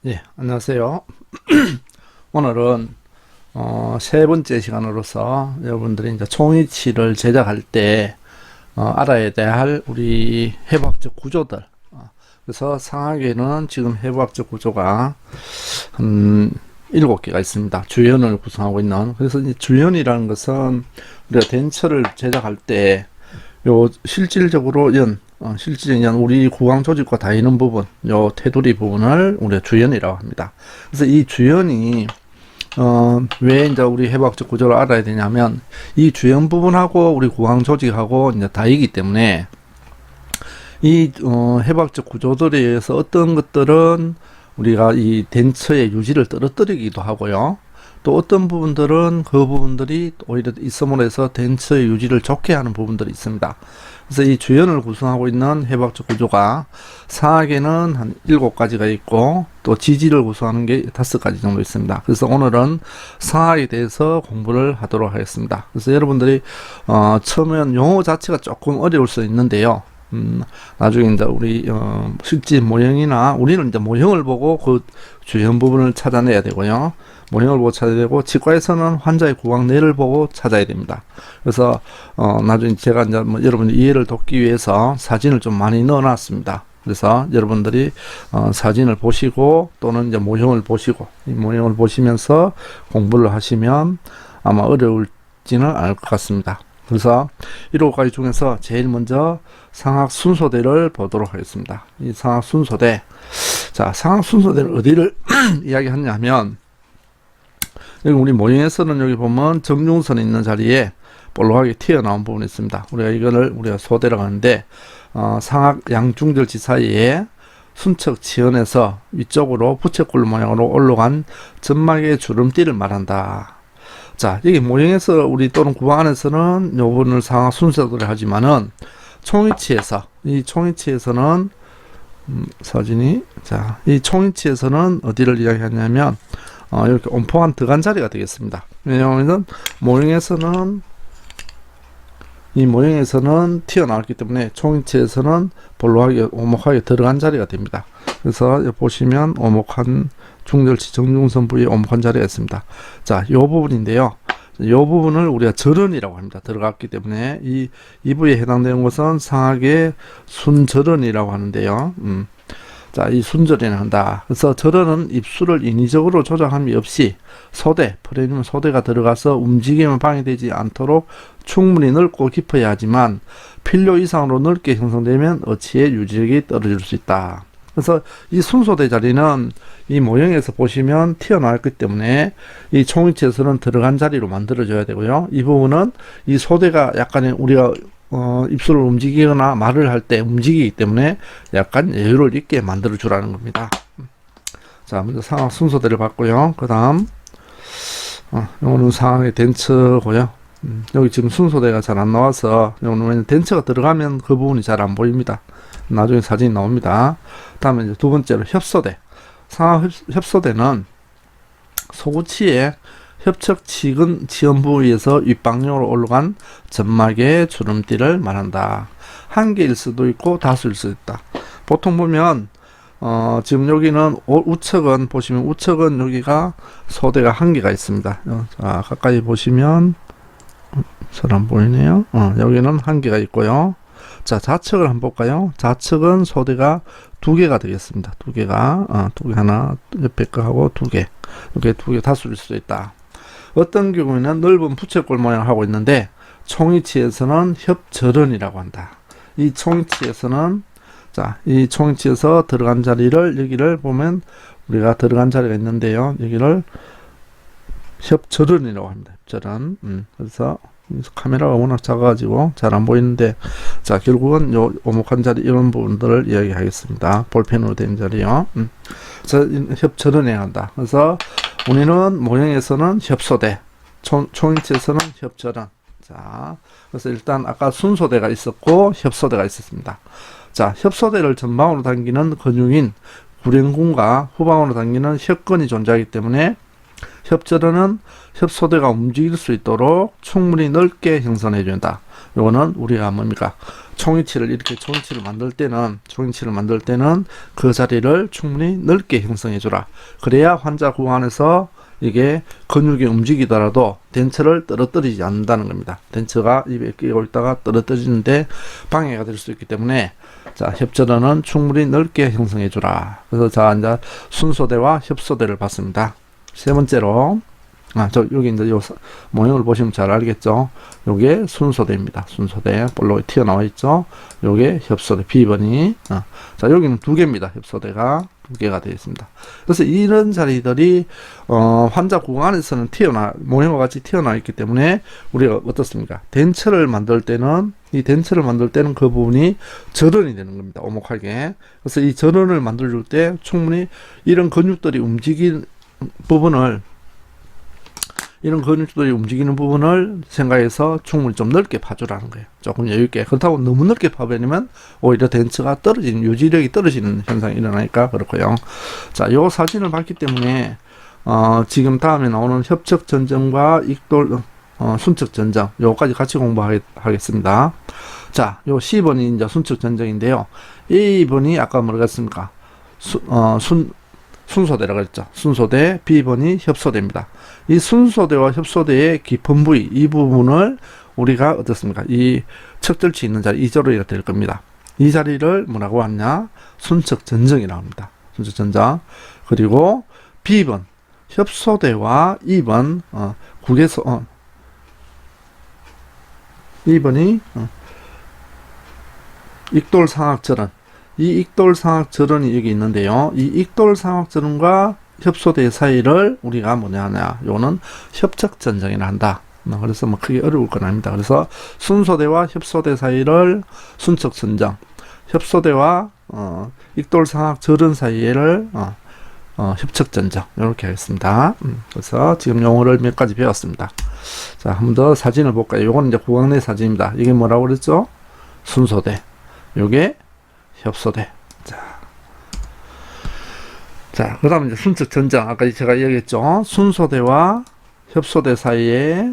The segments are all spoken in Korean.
예, 안녕하세요. 오늘은 세 번째 시간으로서 여러분들이 이제 총이치를 제작할 때 알아야 될 우리 해부학적 구조들. 그래서 상하계는 지금 해부학적 구조가 한 7개가 있습니다. 주연을 구성하고 있는. 그래서 이 주연이라는 것은 우리가 덴처를 제작할 때 실질적으로 실질적인 우리 구강 조직과 닿이는 부분, 요 테두리 부분을 우리가 주연이라고 합니다. 그래서 이 주연이 왜 이제 우리 해부학적 구조를 알아야 되냐면 이 주연 부분하고 우리 구강 조직하고 이제 닿이기 때문에 이 해부학적 구조들에 의해서 어떤 것들은 우리가 이 덴처의 유지를 떨어뜨리기도 하고요. 또 어떤 부분들은 그 부분들이 오히려 있음으로 해서 덴처의 유지를 좋게 하는 부분들이 있습니다. 그래서 이 주연을 구성하고 있는 해부학적 구조가 상하계는 한 7가지가 있고 또 지지를 구성하는 게 5가지 정도 있습니다. 그래서 오늘은 상하에 대해서 공부를 하도록 하겠습니다. 그래서 여러분들이 처음엔 용어 자체가 조금 어려울 수 있는데요. 나중에 이제 우리 실제 모형이나 우리는 이제 모형을 보고 그 주연 부분을 찾아내야 되고요. 모형을 보고 찾아야 되고 치과에서는 환자의 구강내를 보고 찾아야 됩니다. 그래서 나중에 제가 이제 여러분 이해를 돕기 위해서 사진을 좀 많이 넣어놨습니다. 그래서 여러분들이 사진을 보시고 또는 이제 모형을 보시고 이 모형을 보시면서 공부를 하시면 아마 어려울지는 않을 것 같습니다. 그래서 7가지 중에서 제일 먼저 상악 순서대를 보도록 하겠습니다. 이 상악 순서대. 자, 상악 순서대는 어디를 이야기하냐면, 여기 우리 모형에서는 여기 보면 정중선이 있는 자리에 볼록하게 튀어나온 부분이 있습니다. 우리가 소대라고 하는데, 상악 양중절지 사이에 순척 지연에서 위쪽으로 부채꼴 모양으로 올라간 점막의 주름띠를 말한다. 자, 여기 모형에서 우리 또는 구강 안에서는 요 부분을 상악 순서대로 하지만은 이 총이치에서는 사진이 이 총이치에서는 어디를 이야기하냐면 이렇게 온포한 들어간 자리가 되겠습니다. 왜냐하면 이 모형에서는 튀어나왔기 때문에 총이치에서는 볼록하게 오목하게 들어간 자리가 됩니다. 그래서 보시면 오목한 중절치 정중선 부위에 오목한 자리가 있습니다. 자, 요 부분인데요. 이 부분을 우리가 절연이라고 합니다. 들어갔기 때문에 이 부위에 해당되는 것은 상악의 순절연이라고 하는데요. 자, 이 순절연을 한다. 그래서 절연은 입술을 인위적으로 조작함이 없이 프레임 소대가 들어가서 움직임을 방해되지 않도록 충분히 넓고 깊어야 하지만 필요 이상으로 넓게 형성되면 어치의 유지력이 떨어질 수 있다. 그래서 이 순소대 자리는 이 모형에서 보시면 튀어나왔기 때문에 이 총이치에서는 들어간 자리로 만들어줘야 되고요. 이 부분은 이 소대가 약간 우리가 입술을 움직이거나 말을 할 때 움직이기 때문에 약간 여유를 있게 만들어 주라는 겁니다. 자, 먼저 상악 순서대를 봤고요. 그 다음 요거는 상악의 덴처고요. 여기 지금 순서대가 잘 안 나와서 요거는 덴처가 들어가면 그 부분이 잘 안 보입니다. 나중에 사진이 나옵니다. 다음에 이제 두 번째로 협소대. 상악 협소대는 소구치의 협척 치근 지연 부위에서 윗방향으로 올라간 점막의 주름띠를 말한다. 한 개일 수도 있고 다수일 수도 있다. 보통 보면 지금 여기는 우측은 보시면 우측은 여기가 소대가 한 개가 있습니다. 자, 가까이 보시면 잘 안 보이네요. 여기는 한 개가 있고요. 자, 좌측을 한번 볼까요? 좌측은 소대가 2개가 되겠습니다. 2개가, 2개 하나, 옆에 거 하고 2개. 이렇게 2개 다수일 수도 있다. 어떤 경우에는 넓은 부채꼴 모양을 하고 있는데, 총이치에서는 협절연이라고 한다. 이 총이치에서는, 이 총이치에서 들어간 자리를, 여기를 보면, 우리가 들어간 자리가 있는데요. 여기를 협절연이라고 합니다. 협절연. 그래서, 카메라가 워낙 작아가지고 잘 안 보이는데, 자, 결국은 요 오목한 자리 이런 부분들을 이야기하겠습니다. 볼펜으로 된 자리요. 협절연해야 한다. 그래서 우리는 모형에서는 협소대, 총인치에서는 협절연. 자, 그래서 일단 아까 순소대가 있었고 협소대가 있었습니다. 자, 협소대를 전방으로 당기는 근육인 구령근과 후방으로 당기는 혈근이 존재하기 때문에 협절연은 협소대가 움직일 수 있도록 충분히 넓게 형성해 준다. 요거는 우리가 뭡니까? 총위치를 이렇게 총위치를 만들 때는 그 자리를 충분히 넓게 형성해 주라. 그래야 환자 구간에서 이게 근육이 움직이더라도 덴처를 떨어뜨리지 않는다는 겁니다. 덴처가 입에 끼고 있다가 떨어뜨리는데 방해가 될 수 있기 때문에 자, 협절원은 충분히 넓게 형성해 주라. 그래서 자, 이제 순소대와 협소대를 봤습니다. 세 번째로 여기 이제 요 모형을 보시면 잘 알겠죠? 요게 순소대입니다. 순소대. 볼록이 튀어나와 있죠? 요게 협소대. B번이. 자, 여기는 두 개입니다. 협소대가 두 개가 되어 있습니다. 그래서 이런 자리들이, 환자 구간에서는 모형과 같이 튀어나와 있기 때문에 우리가 어떻습니까? 덴처를 만들 때는, 그 부분이 절원이 되는 겁니다. 오목하게. 그래서 이 절원을 만들어줄 때 충분히 이런 근육들이 움직이는 부분을 생각해서 충분히 좀 넓게 파주라는 거예요. 조금 여유있게. 그렇다고 너무 넓게 파버리면 오히려 덴처가 유지력이 떨어지는 현상이 일어나니까 그렇고요. 자, 요 사진을 봤기 때문에, 지금 다음에 나오는 협착 전정과 순척 전정, 요까지 같이 공부하겠습니다. 자, 요 C번이 이제 순척 전정인데요. A번이 아까 뭐라고 했습니까? 순소대라고 그랬죠. 순소대, B번이 협소대입니다. 이 순소대와 협소대의 깊은 부위, 이 부분을 우리가 어떻습니까? 이 척절치 있는 자리, 이 자리가 될 겁니다. 이 자리를 뭐라고 하냐? 순척전정이라고 합니다. 순척전정. 그리고 B번, 협소대와 2번, 국에서, 2번이, 익돌상악절은. 이 익돌상악절은이 여기 있는데요. 이 익돌상악절은과 협소대 사이를 우리가 뭐냐 하냐. 요거는 협착전정이라 한다. 그래서 뭐 크게 어려울 건 아닙니다. 그래서 순소대와 협소대 사이를 순척전정, 협소대와 익돌상악절은 사이를 협착전정 이렇게 하겠습니다. 그래서 지금 용어를 몇 가지 배웠습니다. 자, 한 번 더 사진을 볼까요? 요거는 이제 구강내 사진입니다. 이게 뭐라고 그랬죠? 순소대. 요게 협소대. 자, 그 다음에 이제 순척 전정. 아까 제가 얘기했죠. 순소대와 협소대 사이에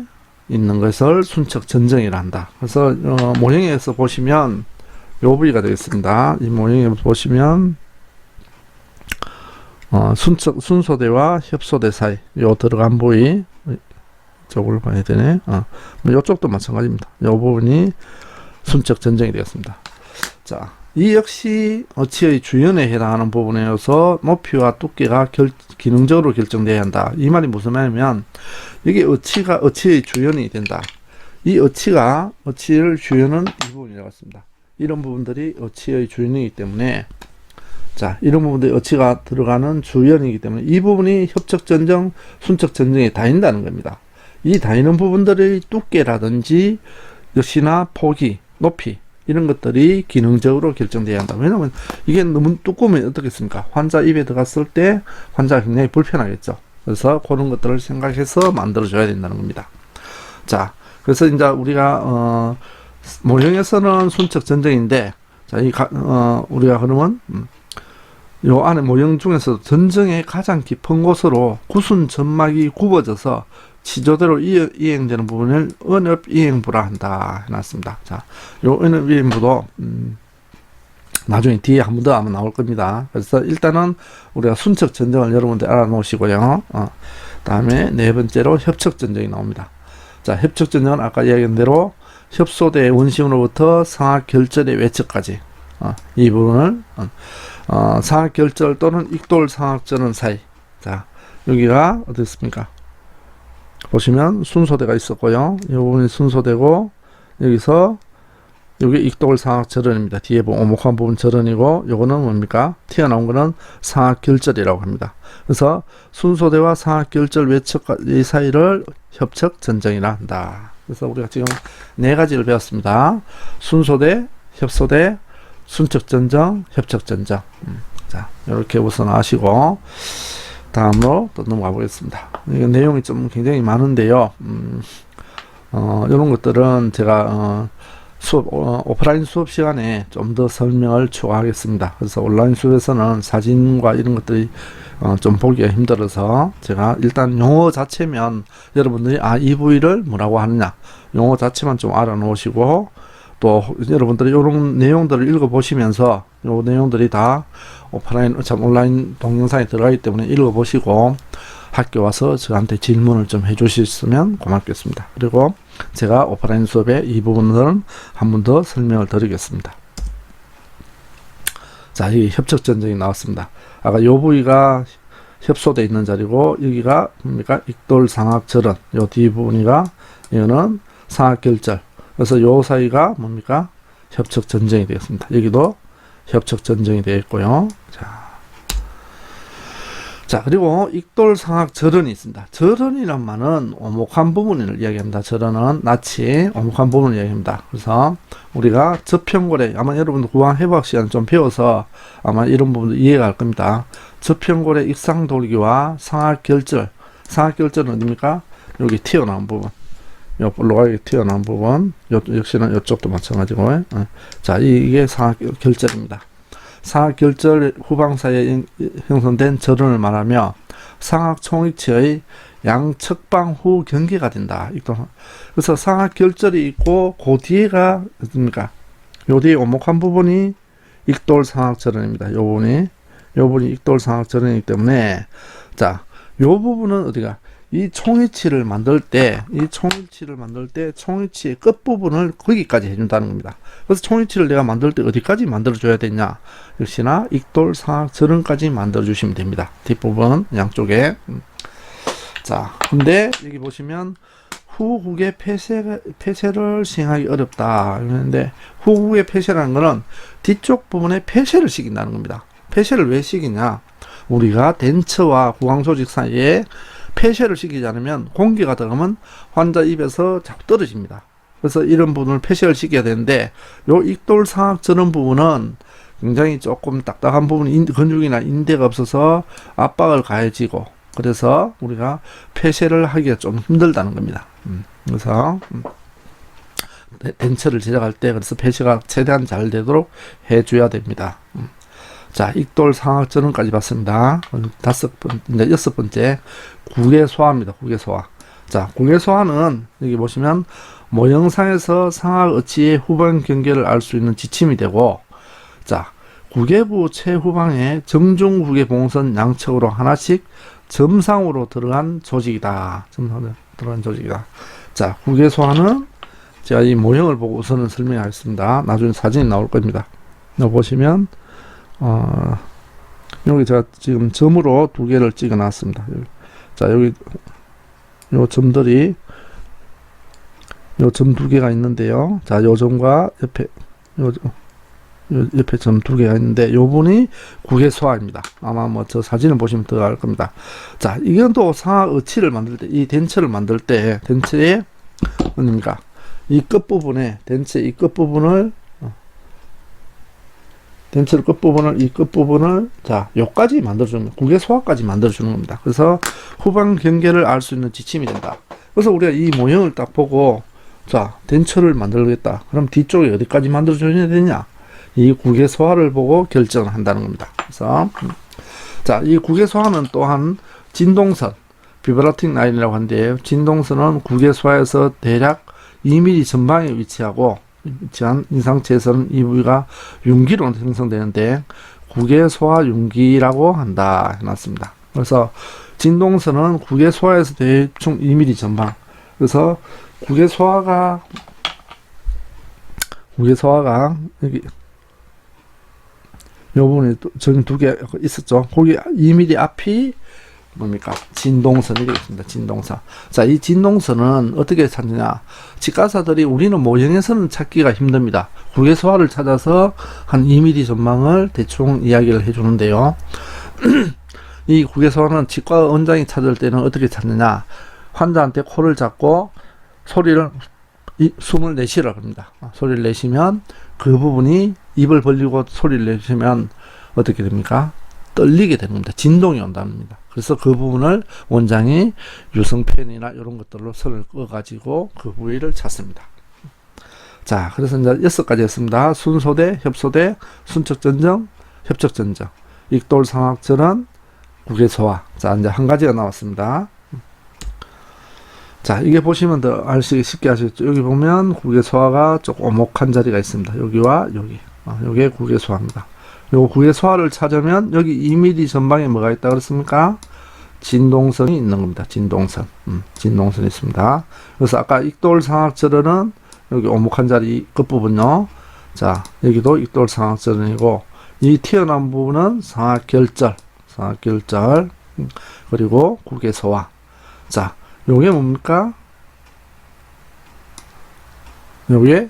있는 것을 순척 전정이라 한다. 그래서, 모형에서 보시면, 요 부위가 되겠습니다. 이 모형에 보시면, 순소대와 협소대 사이, 요 들어간 부위, 저걸 봐야 되네. 요쪽도 마찬가지입니다. 요 부분이 순척 전정이 되겠습니다. 자, 이 역시 어치의 주연에 해당하는 부분이어서 높이와 두께가 기능적으로 결정돼야 한다. 이 말이 무슨 말이냐면, 이게 어치의 주연이 된다. 이 어치를 주연은 이 부분이라고 했습니다. 이런 부분들이 어치의 주연이기 때문에, 자, 이런 부분들이 어치가 들어가는 주연이기 때문에 이 부분이 협착전정, 순척전정에 다인다는 겁니다. 이 다이는 부분들의 두께라든지 역시나 폭이, 높이 이런 것들이 기능적으로 결정돼야 한다. 왜냐면 이게 너무 두꺼우면 어떻겠습니까? 환자 입에 들어갔을 때 환자가 굉장히 불편하겠죠. 그래서 그런 것들을 생각해서 만들어줘야 된다는 겁니다. 자, 그래서 이제 우리가 모형에서는 순척 전정인데, 자, 우리가 그러면 요 안에 모형 중에서 전정의 가장 깊은 곳으로 구순 점막이 굽어져서 치조대로 이행되는 부분을 언업이행부라 한다 해놨습니다. 자, 요 언업이행부도 나중에 뒤에 한 번 더 아마 나올 겁니다. 그래서 일단은 우리가 순척 전정을 여러분들 알아놓으시고요. 다음에 네 번째로 협척 전정이 나옵니다. 자, 협척 전정은 아까 이야기한 대로 협소대 원심으로부터 상악 결절의 외척까지 이 부분을 상악 결절 또는 익돌 상악전원 사이. 자, 여기가 어떻습니까? 보시면 순소대가 있었고요. 이 부분이 순소대고, 여기서 여기 익돌 상악 절원입니다. 뒤에 오목한 부분 절원이고, 요거는 뭡니까? 튀어나온 거는 상악 결절이라고 합니다. 그래서 순소대와 상악 결절 외척의 사이를 협척 전정이라 한다. 그래서 우리가 지금 네 가지를 배웠습니다. 순소대, 협소대, 순척 전정, 협척 전정. 자, 이렇게 우선 아시고, 다음으로 또 넘어가 보겠습니다. 이거 내용이 좀 굉장히 많은데요. 이런 것들은 제가 오프라인 수업 시간에 좀 더 설명을 추가하겠습니다. 그래서 온라인 수업에서는 사진과 이런 것들이 좀 보기가 힘들어서 제가 일단 용어 자체면 여러분들이 이 부위를 뭐라고 하느냐 용어 자체만 좀 알아 놓으시고, 또 여러분들이 이런 내용들을 읽어 보시면서 요 내용들이 다 온라인 동영상에 들어가기 때문에 읽어 보시고 학교 와서 저한테 질문을 좀 해주셨으면 고맙겠습니다. 그리고 제가 오프라인 수업의 이 부분은 한 번 더 설명을 드리겠습니다. 자, 이 협착 전쟁이 나왔습니다. 아까 요 부위가 협소되어 있는 자리고, 여기가 뭡니까? 익돌상악 절은, 요 뒷부분이가, 이거는 상악결절. 그래서 요 사이가 뭡니까? 협착 전쟁이 되겠습니다. 여기도 협착 전쟁이 되겠고요. 자, 그리고 익돌상악 절은이 있습니다. 절은이란 말은 오목한 부분을 이야기합니다. 절은은 낯이 오목한 부분을 이야기합니다. 그래서 우리가 저평고래, 아마 여러분들 구강 해부학 시간 좀 배워서 아마 이런 부분도 이해가 갈 겁니다. 저평고래 익상돌기와 상악결절. 상악결절은 어디입니까? 여기 튀어나온 부분. 요 볼로가게 튀어나온 부분. 역시나 이쪽도 마찬가지고. 자, 이게 상악결절입니다. 상악결절 후방 사이에 형성된 절은을 말하며 상악 총익치의 양측방 후 경계가 된다. 그래서 상악결절이 있고 그 뒤에가 어떻습니까? 요 뒤에 오목한 부분이 익돌상악절은입니다. 요 부분이 익돌상악절은이기 때문에, 자, 요 부분은 어디가? 이 총이치를 만들 때 총이치의 끝부분을 거기까지 해준다는 겁니다. 그래서 총이치를 내가 만들 때 어디까지 만들어줘야 되냐? 역시나 익돌상악 절은까지 만들어주시면 됩니다. 뒷부분 양쪽에. 자, 근데 여기 보시면 후국의 폐쇄를 시행하기 어렵다. 그런데 후국의 폐쇄라는 것은 뒤쪽 부분에 폐쇄를 시킨다는 겁니다. 폐쇄를 왜 시키냐? 우리가 덴처와 구강조직 사이에 폐쇄를 시키지 않으면 공기가 들어가면 환자 입에서 자꾸 떨어집니다. 그래서 이런 부분을 폐쇄를 시켜야 되는데, 요 익돌상악 절은 부분은 굉장히 조금 딱딱한 부분, 근육이나 인대가 없어서 압박을 가해지고, 그래서 우리가 폐쇄를 하기가 좀 힘들다는 겁니다. 그래서 덴처를 제작할 때 그래서 폐쇄가 최대한 잘 되도록 해줘야 됩니다. 자, 익돌상악절은까지 봤습니다. 이제 6번째 국외소화입니다. 국외소화. 자, 국외소화는 여기 보시면 모형상에서 상악 어치의 후방 경계를 알 수 있는 지침이 되고, 자, 국외부 최후방에 정중국외 봉선 양측으로 하나씩 점상으로 들어간 조직이다. 점상으로 들어간 조직이다. 자, 국외소화는 제가 이 모형을 보고 우선은 설명하겠습니다. 나중에 사진이 나올 겁니다. 여기 보시면 여기 제가 지금 점으로 두 개를 찍어 놨습니다. 자, 여기 요 점들이 요 점 두 개가 있는데요. 자, 요 점과 옆에 요 옆에 점 두 개가 있는데 요 분이 국외소화입니다. 아마 뭐 저 사진을 보시면 더 알 겁니다. 자, 이건 또 상악 어치를 만들 때, 이 덴처를 만들 때 덴처의 뭡니까? 이 끝부분에 덴처 이 끝부분을 덴처 끝부분을 자, 요까지 만들어주는, 국외소화까지 만들어주는 겁니다. 그래서 후방 경계를 알 수 있는 지침이 된다. 그래서 우리가 이 모형을 딱 보고, 자, 덴처를 만들겠다. 그럼 뒤쪽에 어디까지 만들어줘야 되냐? 이 국외소화를 보고 결정을 한다는 겁니다. 그래서, 자, 이 국외소화는 또한 진동선, 비브라틱 라인이라고 하는데, 진동선은 국외소화에서 대략 2mm 전방에 위치한 인상체에서는 이 부위가 융기로 형성되는데 국외소화 융기라고 한다 해놨습니다. 그래서 진동선은 국외소화에서 대충 2mm 전방. 그래서 국외소화가 여기 요 부분에 저기 두 개 있었죠. 거기 2mm 앞이 뭡니까? 진동선이 되겠습니다. 진동선. 자, 이 진동선은 어떻게 찾느냐? 치과사들이 우리는 모형에서는 찾기가 힘듭니다. 국외소화를 찾아서 한 2mm 전망을 대충 이야기를 해주는데요. 이 국외소화는 치과 원장이 찾을 때는 어떻게 찾느냐? 환자한테 코를 잡고 숨을 내쉬라 합니다. 소리를 내쉬면 그 부분이 입을 벌리고 소리를 내쉬면 어떻게 됩니까? 떨리게 되는 겁니다. 진동이 온다는 겁니다. 그래서 그 부분을 원장이 유성펜이나 이런 것들로 선을 꺼가지고 그 부위를 찾습니다. 자, 그래서 이제 6가지였습니다. 순소대, 협소대, 순척전정, 협척전정, 익돌상학절은, 국외소화. 자, 이제 한 가지가 나왔습니다. 자, 이게 보시면 더 알수 쉽게 하시겠죠. 여기 보면 국외소화가 조금 오목한 자리가 있습니다. 여기와 여기. 요게 국외소화입니다. 요 국외소화를 찾으면 여기 2mm 전방에 뭐가 있다 그랬습니까? 진동선이 있는 겁니다. 진동선. 진동선이 있습니다. 그래서 아까 익돌상학절은 여기 오목한 자리 끝부분요. 자, 여기도 익돌상학절이고, 이 튀어나온 부분은 상학결절, 그리고 국외소화. 자, 요게 뭡니까? 요게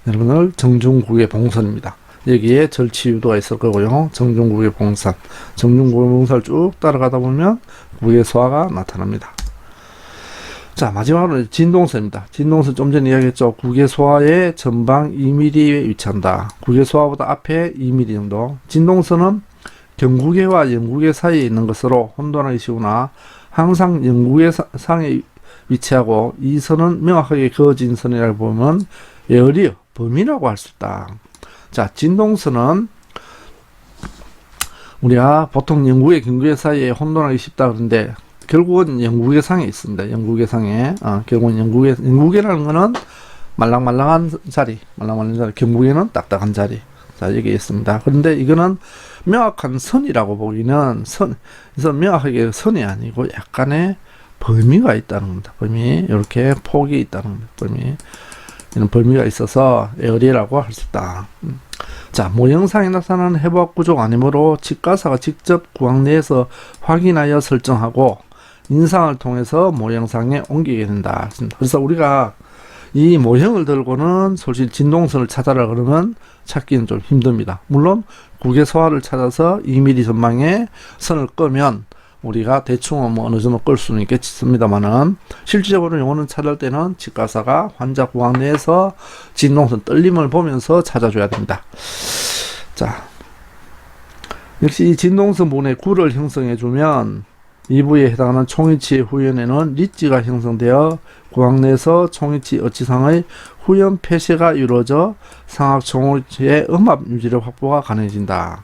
여러분들 정중국외 봉선입니다. 여기에 절치유도가 있을 거고요. 정중국외 봉선, 정중국외 봉선을 쭉 따라가다 보면 국외소화가 나타납니다. 자, 마지막으로 진동선입니다. 진동선 좀 전에 이야기했죠. 국외소화의 전방 2mm에 위치한다. 국외소화보다 앞에 2mm 정도. 진동선은 경국외와 영국외 사이에 있는 것으로 혼돈하기 쉬우나 항상 영국외 상에 위치하고, 이 선은 명확하게 그어진 선이라고 보면 에어리어, 범위라고 할 수 있다. 자, 진동선은 우리가 보통 영국외, 경국외 사이에 혼돈하기 쉽다 그러는데, 결국은 영국외 상에 있습니다. 영국외 상에. 결국은 영국외라는 거는 말랑말랑한 자리, 경국외는 딱딱한 자리. 자, 여기 있습니다. 그런데 이거는 명확한 선이라고 보기는 그래서 명확하게 선이 아니고 약간의 범위가 있다는 겁니다. 범위, 이렇게 폭이 있다는 겁니다. 이런 범위가 있어서 에어리라고 할 수 있다. 자, 모형상에 나타나는 해부학 구조가 아니므로 직가사가 직접 구황 내에서 확인하여 설정하고 인상을 통해서 모형상에 옮기게 된다. 그래서 우리가 이 모형을 들고는 솔직히 진동선을 찾아라 그러면 찾기는 좀 힘듭니다. 물론 국외소화를 찾아서 2mm 전망에 선을 끄면 우리가 대충 뭐 어느 정도 끌 수는 있겠습니다만은, 실질적으로 요거는 찾을 때는 직가사가 환자 구강 내에서 진동선 떨림을 보면서 찾아줘야 됩니다. 자, 역시 이 진동선 부분에 굴을 형성해 주면 이 부위에 해당하는 총위치 후연에는 리지가 형성되어 구강 내에서 총위치 어치상의 후연 폐쇄가 이루어져 상악 총위치의 음압 유지력 확보가 가능해진다.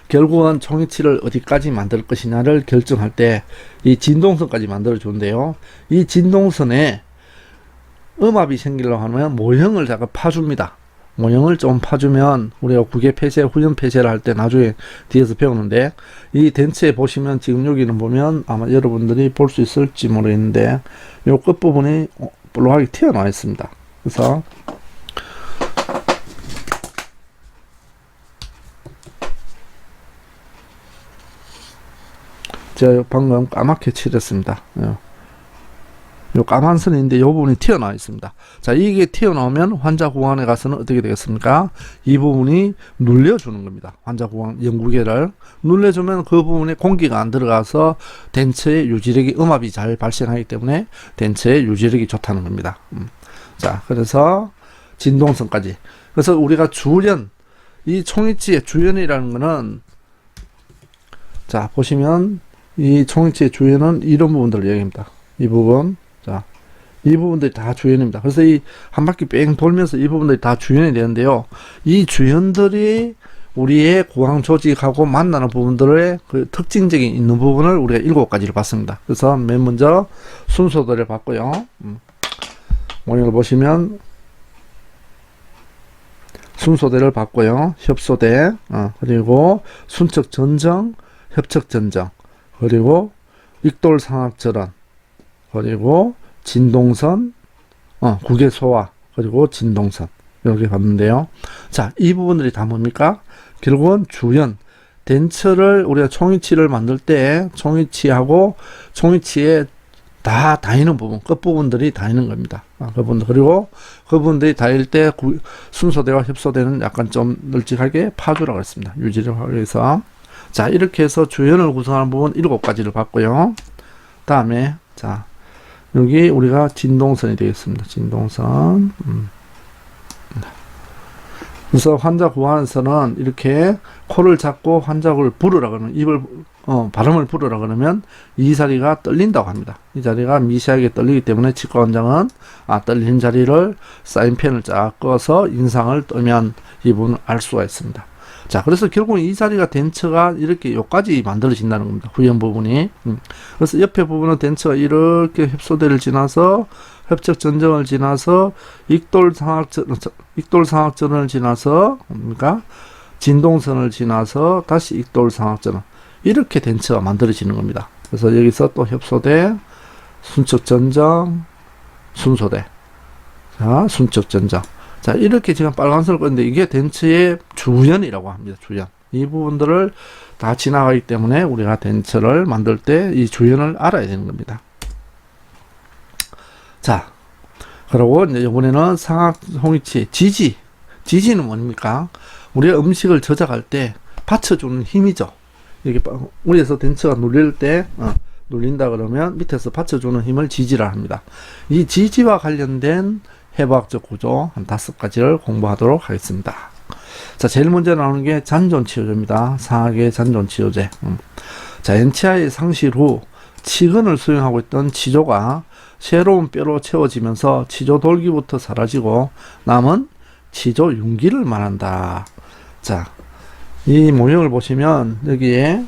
결국은 총위치를 어디까지 만들 것이냐를 결정할 때 이 진동선까지 만들어 주는데요. 이 진동선에 음압이 생기려고 하면 모형을 잠깐 파줍니다. 모형을 좀 파주면 우리가 구개 폐쇄, 후연 폐쇄를 할 때 나중에 뒤에서 배우는데, 이 덴츠에 보시면 지금 여기는 보면 아마 여러분들이 볼 수 있을지 모르겠는데 요 끝부분이 볼록하게 튀어나와 있습니다. 그래서 제가 방금 까맣게 칠했습니다. 요 까만 선인데 요 부분이 튀어나와 있습니다. 자, 이게 튀어나오면 환자 구강에 가서는 어떻게 되겠습니까? 이 부분이 눌려주는 겁니다. 환자 구강 영구계를 눌려주면 그 부분에 공기가 안 들어가서 덴처의 유지력이, 음압이 잘 발생하기 때문에 덴처의 유지력이 좋다는 겁니다. 자, 그래서 진동선까지. 그래서 우리가 주연, 이 총위치의 주연이라는 거는, 자, 보시면 이 총위치의 주연은 이런 부분들을 얘기합니다. 이 부분. 자, 이 부분들이 다 주연입니다. 그래서 이 한 바퀴 뺑 돌면서 이 부분들이 다 주연이 되는데요. 이 주연들이 우리의 구강 조직하고 만나는 부분들의 그 특징적인 있는 부분을 우리가 7가지를 봤습니다. 그래서 맨 먼저 순소대를 봤고요. 모형을 보시면 순소대를 봤고요. 협소대, 그리고 순척전정, 협척전정, 그리고 익돌상학절원, 그리고 진동선, 국외소화, 그리고 진동선, 이렇게 봤는데요. 자, 이 부분들이 다 뭡니까? 결국은 주연, 덴처를 우리가 총위치를 만들 때 총위치하고 총위치에 다 닿이는 부분, 끝부분들이 닿이는 겁니다. 그리고 그분들이 닿일 때 순소대와 협소대는 약간 좀 널찍하게 파주라고 했습니다. 유지를 하기 위해서. 자, 이렇게 해서 주연을 구성하는 부분 7가지를 봤고요. 다음에, 자, 여기 우리가 진동선이 되겠습니다. 진동선. 그래서 환자 구안에서는 이렇게 코를 잡고 환자를 부르라 그러면 입을 발음을 부르라 그러면 이 자리가 떨린다고 합니다. 이 자리가 미세하게 떨리기 때문에 치과 원장은 떨린 자리를 사인펜을 쫙 꺼서 인상을 뜨면 이 부분을 알 수가 있습니다. 자, 그래서 결국 이 자리가 덴처가 이렇게 여기까지 만들어진다는 겁니다. 후연 부분이. 그래서 옆에 부분은 덴처가 이렇게 협소대를 지나서 협착 전정을 지나서 익돌상악전을 지나서 뭡니까? 진동선을 지나서 다시 익돌상악전을 이렇게 덴처가 만들어지는 겁니다. 그래서 여기서 또 협소대, 순척 전정, 순소대. 자, 순척 전정. 자, 이렇게 지금 빨간색을 껐는데 이게 덴처의 주연이라고 합니다. 주연. 이 부분들을 다 지나가기 때문에 우리가 덴처를 만들 때 이 주연을 알아야 되는 겁니다. 자, 그리고 이제 이번에는 상악 홍익치 지지는 뭡니까? 우리가 음식을 저작할 때 받쳐주는 힘이죠. 이게 우리에서 덴처가 눌릴 때 눌린다 그러면 밑에서 받쳐주는 힘을 지지라 합니다. 이 지지와 관련된 해부학적 구조 한 5가지를 공부하도록 하겠습니다. 자, 제일 먼저 나오는 게 잔존치료제입니다. 상악의 잔존치료제. 자, 엔치아의 상실 후 치근을 수용하고 있던 치조가 새로운 뼈로 채워지면서 치조 돌기부터 사라지고 남은 치조 융기를 말한다. 자, 이 모형을 보시면 여기에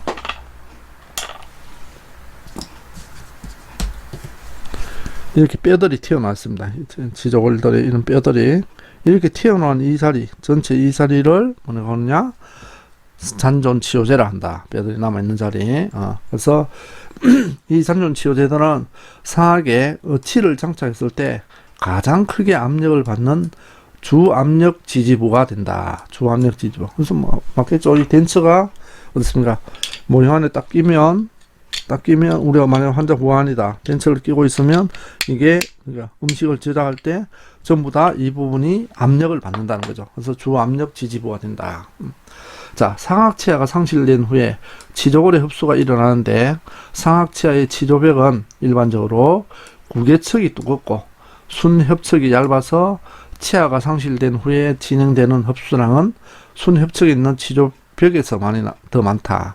이렇게 뼈들이 튀어나왔습니다. 지저골들의 이런 뼈들이 이렇게 튀어나온 이 자리, 전체 이 자리를 뭐라고 하느냐? 잔존치료제라 한다. 뼈들이 남아있는 자리. 그래서 이 잔존치료제들은 상악에 어치를 장착했을 때 가장 크게 압력을 받는 주압력 지지부가 된다. 주압력 지지부. 그래서 뭐 맞겠죠? 이 덴처가 어떻습니까? 모형 안에 딱 끼면 우리가 만약 환자 보안이다. 덴처를 끼고 있으면 이게 음식을 저장할 때 전부 다 이 부분이 압력을 받는다는 거죠. 그래서 주압력 지지부가 된다. 자, 상악치아가 상실된 후에 치조골의 흡수가 일어나는데 상악치아의 치조벽은 일반적으로 구개척이 두껍고 순협척이 얇아서 치아가 상실된 후에 진행되는 흡수량은 순협척이 있는 치조벽에서 더 많다.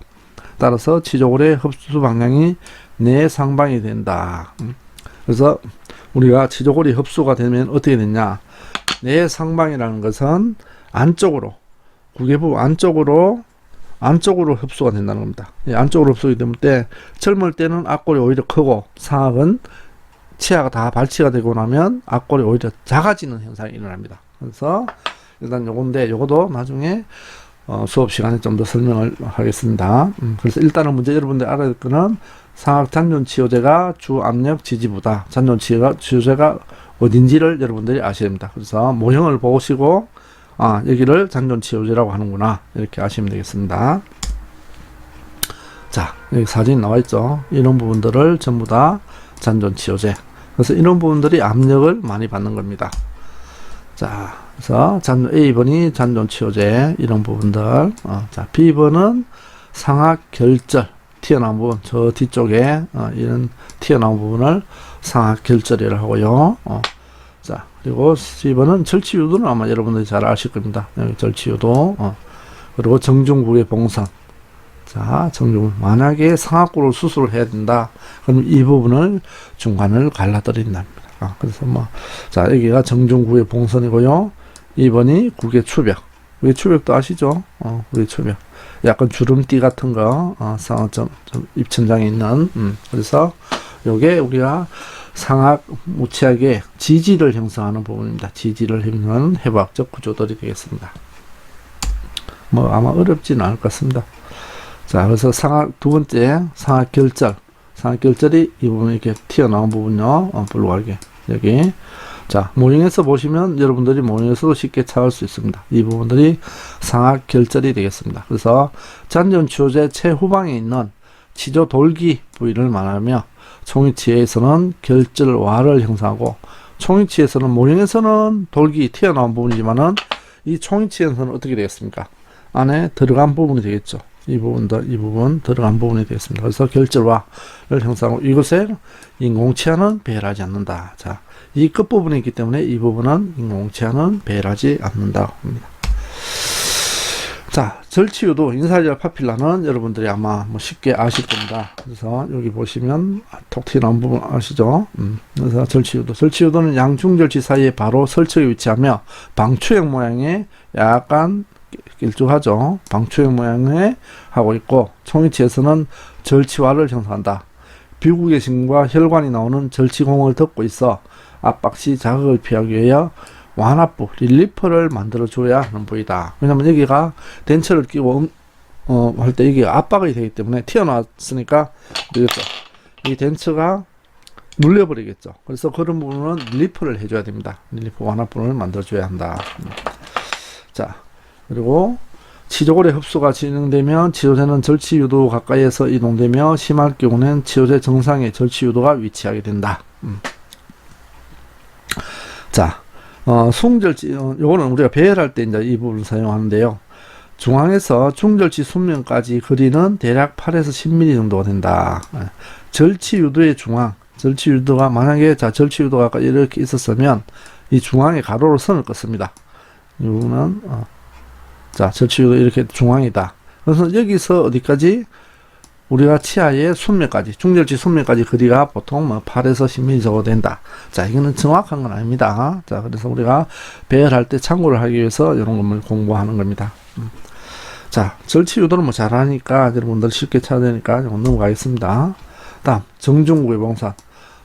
따라서 치조골의 흡수 방향이 내상방이 된다. 그래서 우리가 치조골이 흡수가 되면 어떻게 되냐? 내상방이라는 것은 안쪽으로 구개부 안쪽으로 흡수가 된다는 겁니다. 안쪽으로 흡수가 되면 젊을 때는 앞골이 오히려 크고 상악은 치아가 다 발치가 되고 나면 앞골이 오히려 작아지는 현상이 일어납니다. 그래서 일단 요건데 요것도 나중에 수업 시간에 좀 더 설명을 하겠습니다. 그래서 일단은 먼저 여러분들 알아야 될 거는 상악 잔존치료제가 주압력 지지부다. 잔존치료제가 어딘지를 여러분들이 아셔야 됩니다. 그래서 모형을 보시고 여기를 잔존치료제라고 하는구나 이렇게 아시면 되겠습니다. 자, 여기 사진 나와 있죠. 이런 부분들을 전부 다 잔존치료제. 그래서 이런 부분들이 압력을 많이 받는 겁니다. 자, 그래서 A번이 잔존치료제 이런 부분들. 자, B번은 상악 결절 튀어나온 부분, 저 뒤쪽에 이런 튀어나온 부분을 상악 결절이라고 하고요. 자, 그리고 C번은 절치유도는 아마 여러분들이 잘 아실 겁니다. 여기 절치유도. 그리고 정중부의 봉선. 자, 만약에 상악골을 수술을 해야 된다. 그럼 이 부분을 중간을 갈라드린답니다. 그래서 자, 여기가 정중구의 봉선이고요. 2번이 구개 추벽. 구개 추벽도 아시죠? 구개 추벽. 약간 주름띠 같은 거, 좀 입천장에 있는, 그래서 요게 우리가 상악 무치하게 지지를 형성하는 부분입니다. 지지를 형성하는 해부학적 구조들이 되겠습니다. 아마 어렵지는 않을 것 같습니다. 자, 그래서 두 번째, 상악 결절. 상악 결절이 이 부분 이렇게 튀어나온 부분요. 불가하게. 여기. 자, 모형에서 보시면 여러분들이 모형에서도 쉽게 찾을 수 있습니다. 이 부분들이 상악 결절이 되겠습니다. 그래서 잔존치료제 최후방에 있는 치조 돌기 부위를 말하며 총이치에서는 결절와를 형성하고 총이치에서는 모형에서는 돌기 튀어나온 부분이지만은 이 총이치에서는 어떻게 되겠습니까? 안에 들어간 부분이 되겠죠. 이 부분 들어간 부분이 되겠습니다. 그래서 결절화를 형성하고 이것에 인공치아는 배열하지 않는다. 자, 이 끝부분이 있기 때문에 이 부분은 인공치아는 배열하지 않는다고 합니다. 자, 절치유도 인사이드 파필라는 여러분들이 아마 뭐 쉽게 아실 겁니다. 그래서 여기 보시면 톡 튀어나온 부분 아시죠? 그래서 절치유도는 양중절치 사이에 바로 설척에 위치하며 방추형 모양의 약간 길쭉하죠. 방추형 모양의 하고 있고, 총위치에서는 절치화를 형성한다. 비구의 심과 혈관이 나오는 절치공을 덮고 있어 압박 시 자극을 피하기 위하여 완압부, 릴리퍼를 만들어줘야 하는 부위다. 왜냐면 여기가 덴처를 끼고 할 때 이게 압박이 되기 때문에 튀어나왔으니까 되겠죠. 이 덴처가 눌려버리겠죠. 그래서 그런 부분은 릴리퍼를 해줘야 됩니다. 릴리퍼 완압부를 만들어줘야 한다. 자, 그리고 치조골의 흡수가 진행되면 치료제는 절치유도 가까이에서 이동되며 심할 경우는 치료제 정상에 절치유도가 위치하게 된다. 자, 숭절치, 요거는 우리가 배열할 때 이제 이 부분을 사용하는데요. 중앙에서 중절치 순면까지 거리는 대략 8에서 10mm 정도가 된다. 절치유도의 중앙, 절치유도가 만약에 자, 절치유도가 이렇게 있었으면 이 중앙에 가로로 선을 긋습니다. 이 부분은, 자, 절치유도 이렇게 중앙이다. 그래서 여기서 어디까지? 우리가 치아의 순면까지, 중절치 순면까지 거리가 보통 뭐 8에서 10mm 정도 된다. 자, 이거는 정확한 건 아닙니다. 자, 그래서 우리가 배열할 때 참고를 하기 위해서 이런 것을 공부하는 겁니다. 자, 절치유도는 뭐 잘하니까 여러분들 쉽게 찾아내니까 넘어가겠습니다. 다음, 정중구의 봉산.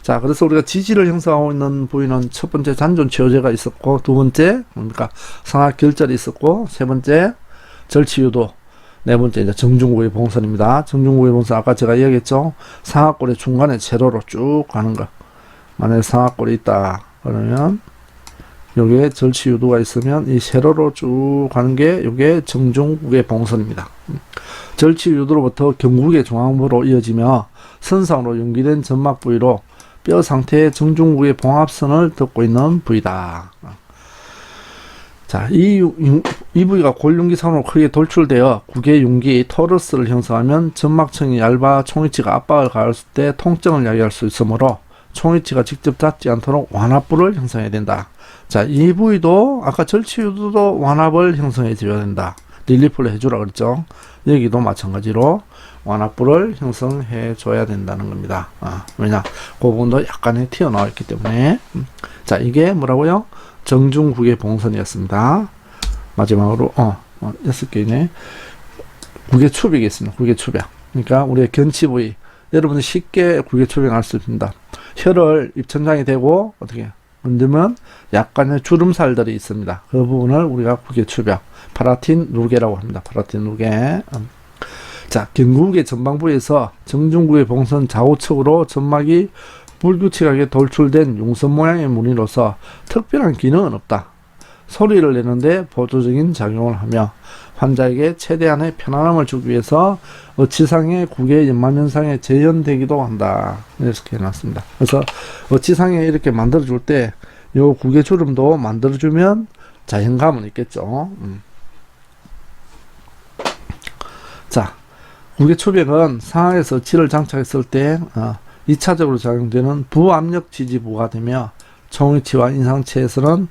자, 그래서 우리가 지지를 형성하고 있는 부위는 첫 번째 잔존 치료제가 있었고, 두 번째 뭡니까? 상악결절이 있었고, 세 번째 절치유도, 네 번째 이제 정중구의 봉선입니다. 정중구의 봉선 아까 제가 얘기했죠. 상악골의 중간에 세로로 쭉 가는 거. 만약에 상악골이 있다 그러면 여기에 절치유도가 있으면 이 세로로 쭉 가는 게 이게 정중구의 봉선입니다. 절치유도로부터 경국의 중앙부로 이어지며 선상으로 연기된 점막 부위로 뼈 상태의 정중국의 봉합선을 덮고 있는 부위다. 자, 이 부위가 골융기상으로 크게 돌출되어 국의 융기, 토러스를 형성하면 점막층이 얇아 총위치가 압박을 가했을 때 통증을 야기할 수 있으므로 총위치가 직접 닿지 않도록 완압부를 형성해야 된다. 자, 이 부위도 아까 절치유도도 완압을 형성해 줘야 된다. 릴리프를 해주라 그랬죠. 여기도 마찬가지로 완압부를 형성해 줘야 된다는 겁니다. 왜냐, 그 부분도 약간의 튀어나와 있기 때문에. 자, 이게 뭐라고요? 정중국의 봉선이었습니다. 마지막으로 6개네. 국의 추백이 있습니다. 국의 추백. 그러니까 우리의 견치 부위. 여러분이 쉽게 국의 추백을 할 수 있습니다. 혀를 입천장에 대고 어떻게 흔들면 약간의 주름살들이 있습니다. 그 부분을 우리가 국의 추백, 파라틴 누게라고 합니다. 파라틴 누게. 자, 경국의 전방부에서 정중국의 봉선 좌우측으로 점막이 불규칙하게 돌출된 융선 모양의 무늬로서 특별한 기능은 없다. 소리를 내는데 보조적인 작용을 하며 환자에게 최대한의 편안함을 주기 위해서 어치상의 국의 연마면상에 재현되기도 한다. 이렇게 해놨습니다. 그래서 어치상에 이렇게 만들어줄 때 요 국의 주름도 만들어주면 자연감은 있겠죠. 자, 국의 추백은 상하에서 어치를 장착했을 때 2차적으로 작용되는 부압력 지지부가 되며 총위치와 인상체에서는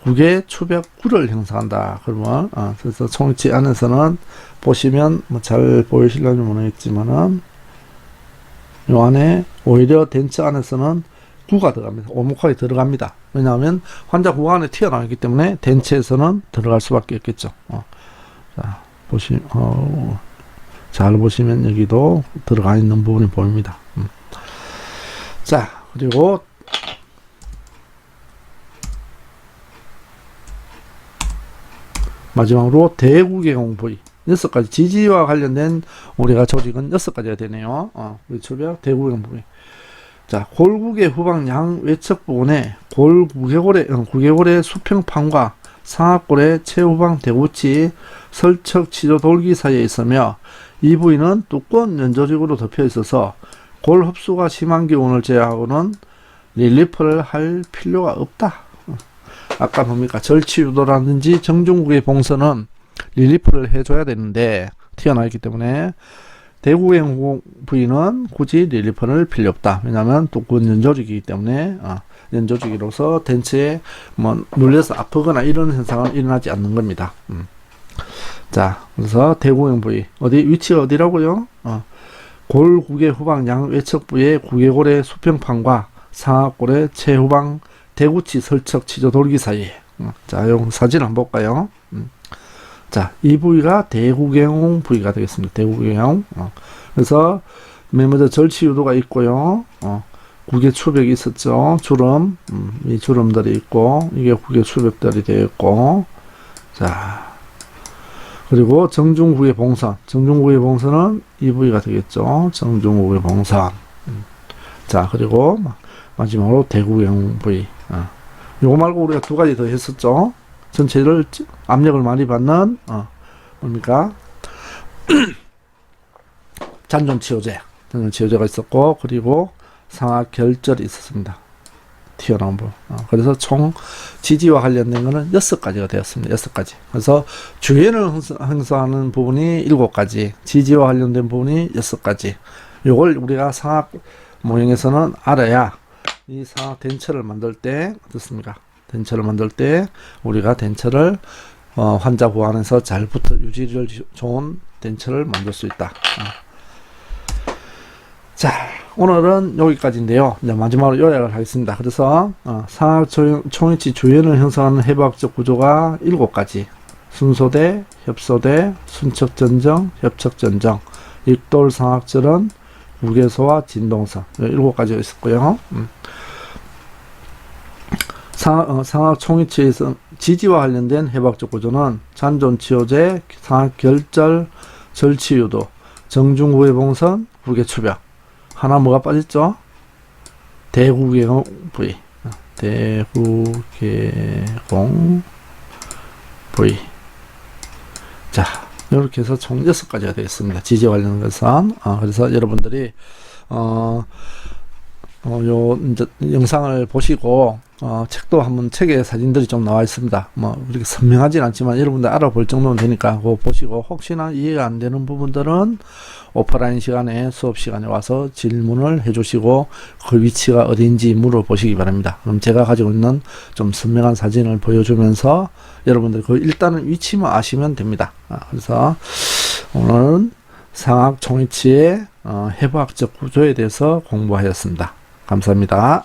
국의 추백구를 형성한다. 그러면 그래서 총위치 안에서는 보시면 뭐 잘 보이실려면 모르겠지만은 요 안에 오히려 덴처 안에서는 구가 들어갑니다. 오목하게 들어갑니다. 왜냐하면 환자 구 안에 튀어나오기 때문에 덴처에서는 들어갈 수밖에 없겠죠. 자, 잘 보시면 여기도 들어가 있는 부분이 보입니다. 자, 그리고 마지막으로 대구개공 부위 6가지 지지와 관련된 우리가 조직은 6가지가 되네요. 외초벽 대구개공 부위. 자, 골국의 후방 양 외측 부분에 구개골의 수평판과 상악골의 최후방 대구치 설척 치조 돌기 사이에 있으며 이 부위는 두꺼운 연조직으로 덮여 있어서 골 흡수가 심한 경우를 제외하고는 릴리프를 할 필요가 없다. 아까 뭡니까? 절치유도라든지 정중국의 봉선은 릴리프를 해줘야 되는데 튀어나와 있기 때문에 대구의 부위는 굳이 릴리프를 필요 없다. 왜냐하면 두꺼운 연조직이기 때문에 연조직으로서 덴처에 뭐 눌려서 아프거나 이런 현상은 일어나지 않는 겁니다. 자, 그래서 대구경 부위. 위치가 어디라고요? 골국의 후방 양외척 부위의 구개골의 수평판과 상악골의 최후방 대구치 설척 치조 돌기 사이에. 자, 요 사진 한번 볼까요? 자, 이 부위가 대구경 부위가 되겠습니다. 대구경. 그래서 맨 먼저 절치 유도가 있고요. 구개 추벽이 있었죠. 주름. 이 주름들이 있고, 이게 구개 추벽들이 되어 있고, 자, 그리고 정중구의 봉선. 정중구의 봉선은 이 부위가 되겠죠. 정중구의 봉선. 자, 그리고 마지막으로 대구경 부위. 요거 말고 우리가 두 가지 더 했었죠. 전체를 압력을 많이 받는, 뭡니까? 잔존치호제. 잔존치호제가 있었고, 그리고 상악 결절이 있었습니다. 튀어나온 부분. 그래서 총 지지와 관련된 거는 6가지가 되었습니다. 6가지. 그래서 주연을 행사하는 부분이 7가지, 지지와 관련된 부분이 6가지. 요걸 우리가 상악 모형에서는 알아야 이 상악 덴처를 만들 때 어떻습니까? 덴처를 만들 때 우리가 덴처를 환자 보안에서 잘 붙어 유지를 좋은 덴처를 만들 수 있다. 자, 오늘은 여기까지인데요. 이제 마지막으로 요약을 하겠습니다. 그래서 상악 총위치 주연을 형성하는 해부학적 구조가 7가지. 순소대, 협소대, 순척전정, 협척전정, 익돌 상악절은 무게소와 진동선. 7가지가 있었고요. 상악 총위치에서 지지와 관련된 해부학적 구조는 잔존치호제, 상악 결절, 절치유도, 정중구해봉선, 구개추벽. 하나 뭐가 빠졌죠? 대구개공 부위. 대구개공 부위. 자, 이렇게 해서 총 6가지가 되겠습니다. 지지와 관련된 것은. 그래서 여러분들이 요 이제 영상을 보시고 책도 한번, 책에 사진들이 좀 나와 있습니다. 뭐 그렇게 선명하진 않지만 여러분들 알아볼 정도는 되니까 그거 보시고, 혹시나 이해가 안 되는 부분들은 오프라인 시간에, 수업 시간에 와서 질문을 해주시고 그 위치가 어딘지 물어보시기 바랍니다. 그럼 제가 가지고 있는 좀 선명한 사진을 보여주면서 여러분들 그 일단은 위치만 아시면 됩니다. 그래서 오늘은 상악 총위치의 해부학적 구조에 대해서 공부하였습니다. 감사합니다.